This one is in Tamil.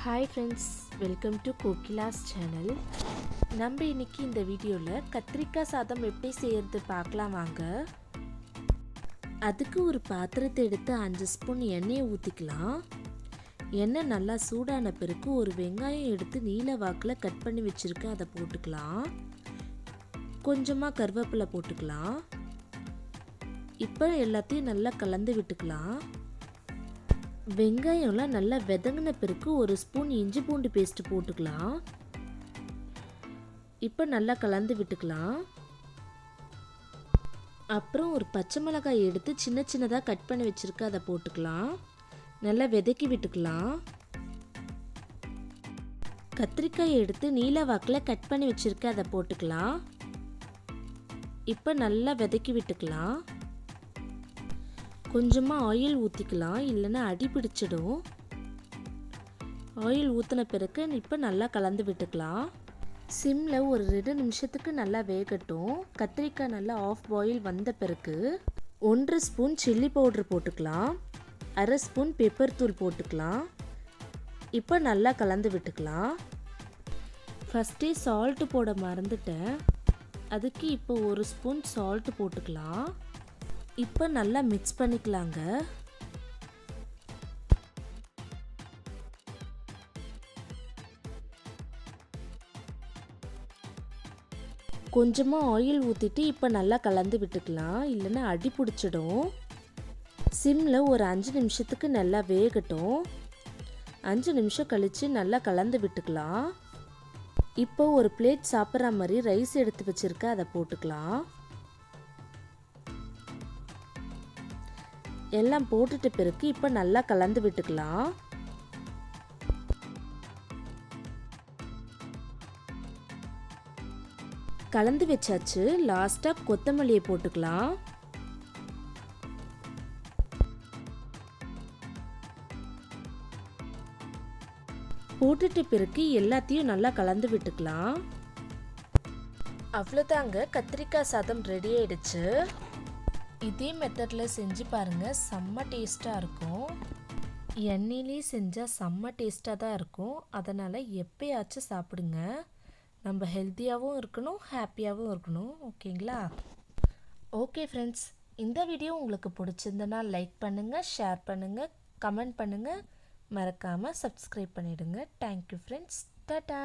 Hi friends, welcome to Kokila's channel. நம்ம இன்னைக்கு இந்த வீடியோவில் கத்திரிக்காய் சாதம் எப்படி செய்யறது பார்க்கலாம் வாங்க. அதுக்கு ஒரு பாத்திரத்தை எடுத்து 5 ஸ்பூன் எண்ணெயை ஊற்றிக்கலாம். எண்ணெய் நல்லா சூடான பிறகு ஒரு வெங்காயம் எடுத்து நீல வாக்கில் கட் பண்ணி வச்சுருக்கேன், அதை போட்டுக்கலாம். கொஞ்சமாக கருவேப்பிலை போட்டுக்கலாம். இப்போ எல்லாத்தையும் நல்லா கலந்து விட்டுக்கலாம். வெங்காயம்லாம் நல்லா வதங்கின பிறகு ஒரு ஸ்பூன் இஞ்சி பூண்டு பேஸ்ட் போட்டுக்கலாம். இப்போ நல்லா கலந்து விட்டுக்கலாம். அப்புறம் ஒரு பச்சை மிளகாய் எடுத்து சின்ன சின்னதாக கட் பண்ணி வச்சுருக்க, அதை போட்டுக்கலாம். நல்லா வதக்கி விட்டுக்கலாம். கத்திரிக்காய் எடுத்து நீல வாக்கில் கட் பண்ணி வச்சுருக்க, அதை போட்டுக்கலாம். இப்போ நல்லா வதக்கி விட்டுக்கலாம். கொஞ்சமாக ஆயில் ஊற்றிக்கலாம், இல்லைன்னா அடி பிடிச்சிடும். ஆயில் ஊற்றின பிறகு இப்போ நல்லா கலந்து விட்டுக்கலாம். சிம்மில் ஒரு 2 நிமிஷத்துக்கு நல்லா வேகட்டும். கத்திரிக்காய் நல்லா ஆஃப் பாயில் வந்த பிறகு 1 ஸ்பூன் சில்லி பவுட்ரு போட்டுக்கலாம். 1/2 ஸ்பூன் பெப்பர் தூள் போட்டுக்கலாம். இப்போ நல்லா கலந்து விட்டுக்கலாம். ஃபஸ்ட்டே சால்ட்டு போட மறந்துட்டேன், அதுக்கு இப்போ 1 ஸ்பூன் சால்ட்டு போட்டுக்கலாம். இப்போ நல்லா மிக்ஸ் பண்ணிக்கலாங்க. கொஞ்சமாக ஆயில் ஊற்றிட்டு இப்போ நல்லா கலந்து விட்டுக்கலாம், இல்லைன்னா அடி பிடிச்சிடும். சிம்மில் ஒரு 5 நிமிஷத்துக்கு நல்லா வேகட்டும். 5 நிமிஷம் கழித்து நல்லா கலந்து விட்டுக்கலாம். இப்போ ஒரு பிளேட் சாப்பிட்ற மாதிரி ரைஸ் எடுத்து வச்சுருக்க, அதை போட்டுக்கலாம். எல்லாம் போட்டுட்ட பிறகு இப்போ நல்லா கலந்து விட்டுக்கலாம். கலந்து வச்சாச்சு. லாஸ்ட்டாக கொத்தமல்லியை போட்டுக்கலாம். போட்டுட்ட பிறகு எல்லாத்தையும் நல்லா கலந்து விட்டுக்கலாம். அவ்வளோதாங்க, கத்திரிக்காய் சாதம் ரெடி ஆயிடுச்சு. இதே மெத்தடில் செஞ்சு பாருங்கள், செம்ம டேஸ்ட்டாக இருக்கும். எண்ணெயிலே செஞ்சால் செம்ம டேஸ்ட்டாக தான் இருக்கும். அதனால் எப்போயாச்சும் சாப்பிடுங்க. நம்ம ஹெல்த்தியாகவும் இருக்கணும், ஹாப்பியாகவும் இருக்கணும். ஓகேங்களா? ஓகே ஃப்ரெண்ட்ஸ், இந்த வீடியோ உங்களுக்கு பிடிச்சிருந்தனா லைக் பண்ணுங்கள், ஷேர் பண்ணுங்கள், கமெண்ட் பண்ணுங்கள். மறக்காமல் சப்ஸ்கிரைப் பண்ணிவிடுங்க. Thank you friends. டாடா.